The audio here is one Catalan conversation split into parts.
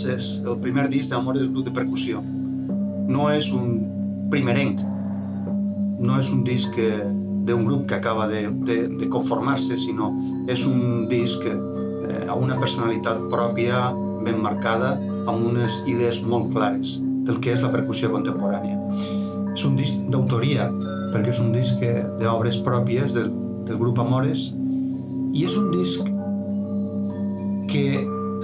el primer disc d'Amores grup de percussió. No és un primerenc, no és un disc d'un grup que acaba de conformar-se, sinó és un disc amb una personalitat pròpia ben marcada, amb unes idees molt clares del que és la percussió contemporània. És un disc d'autoria, perquè és un disc d'obres pròpies del grup Amores, i és un disc que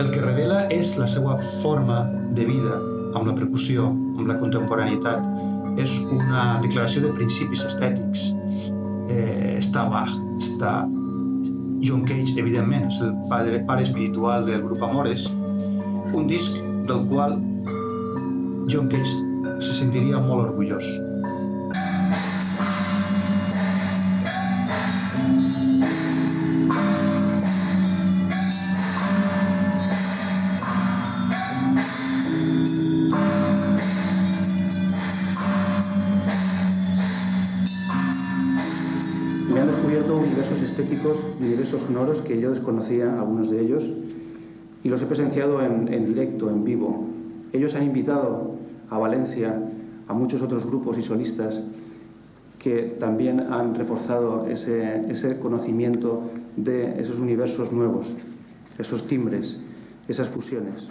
el que revela és la seva forma de vida amb la percussió, amb la contemporaneitat. És una declaració de principis estètics. Està Bach, està John Cage, evidentment, és el pare espiritual del grup Amores, un disc del qual John Cage se sentiria molt orgullós. Me han descubierto universos estéticos y universos sonoros que yo desconocía, algunos de ellos, y los he presenciado en directo, en vivo. Ellos han invitado a Valencia a muchos otros grupos y solistas que también han reforzado ese conocimiento de esos universos nuevos, esos timbres, esas fusiones.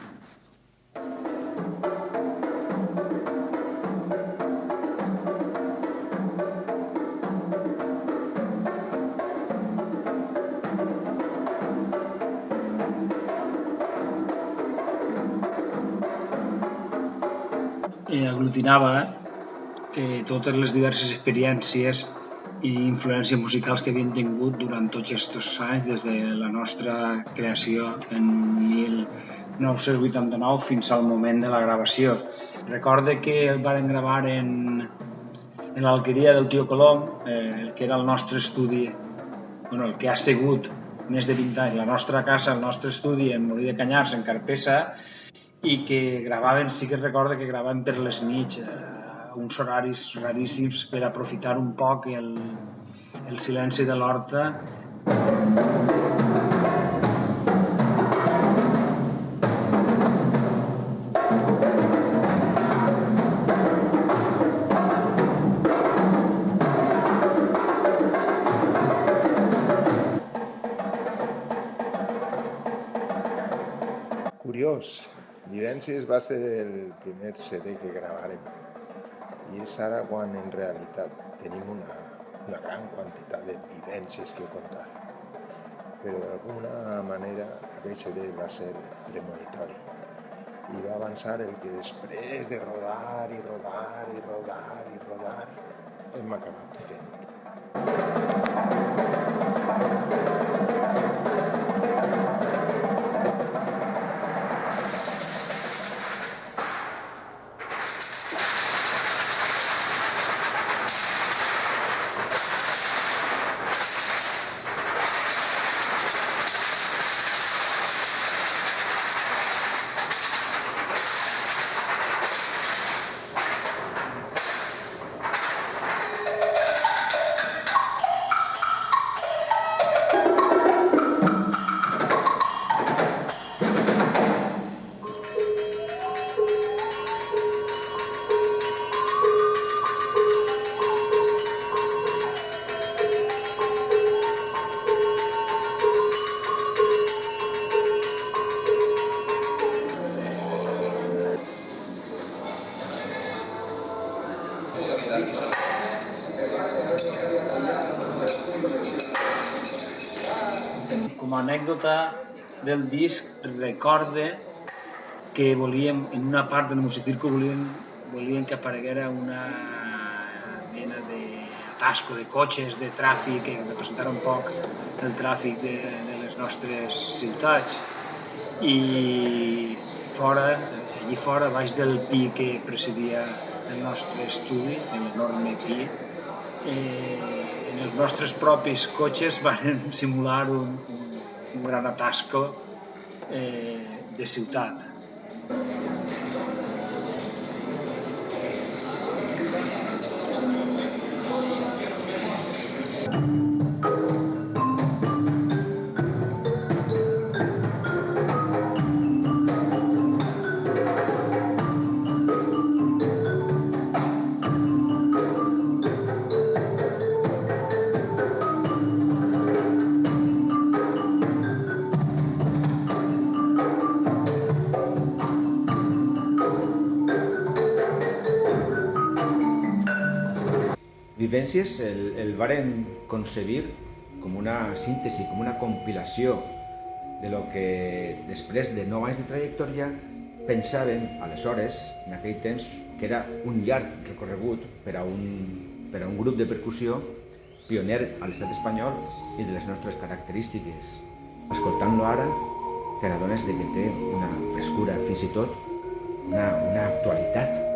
Aglutinava totes les diverses experiències i influències musicals que havien tingut durant tots aquests anys, des de la nostra creació en 1989 fins al moment de la gravació. Recorde que el varen gravar en l'Alqueria del Tio Colom, que era el nostre estudi, el que ha sigut més de 20 anys, la nostra casa, el nostre estudi en Molí de Canyars, en Carpessa, i que gravaven, sí que recordo que gravaven per les nits, uns horaris raríssims per aprofitar un poc el silenci de l'horta. Curiós, Vivències va ser el primer CD que gravàrem i és ara quan en realitat tenim una gran quantitat de vivències que contar. Però d'alguna manera aquell CD va ser premonitori i va avançar el que després de rodar i rodar i rodar i rodar hem acabat fent. Com a anècdota del disc, recorde que volíem, en una part del Musicirco, volien que apareguera una mena d'atasco de cotxes, de tràfic, que representara un poc el tràfic de les nostres ciutats. I allí fora, baix del pi que precedia el nostre estudi, l'enorme pi, en els nostres propis cotxes van simular un gran atasco de ciutat. Vivències el varen concebir com una síntesi, com una compilació de lo que després de 9 anys de trajectòria pensaven aleshores, en aquell temps, que era un llarg recorregut per a un grup de percussió pioner a l'estat espanyol i de les nostres característiques. Escoltant-lo ara, te n'adones que té una frescura, fins i tot una actualitat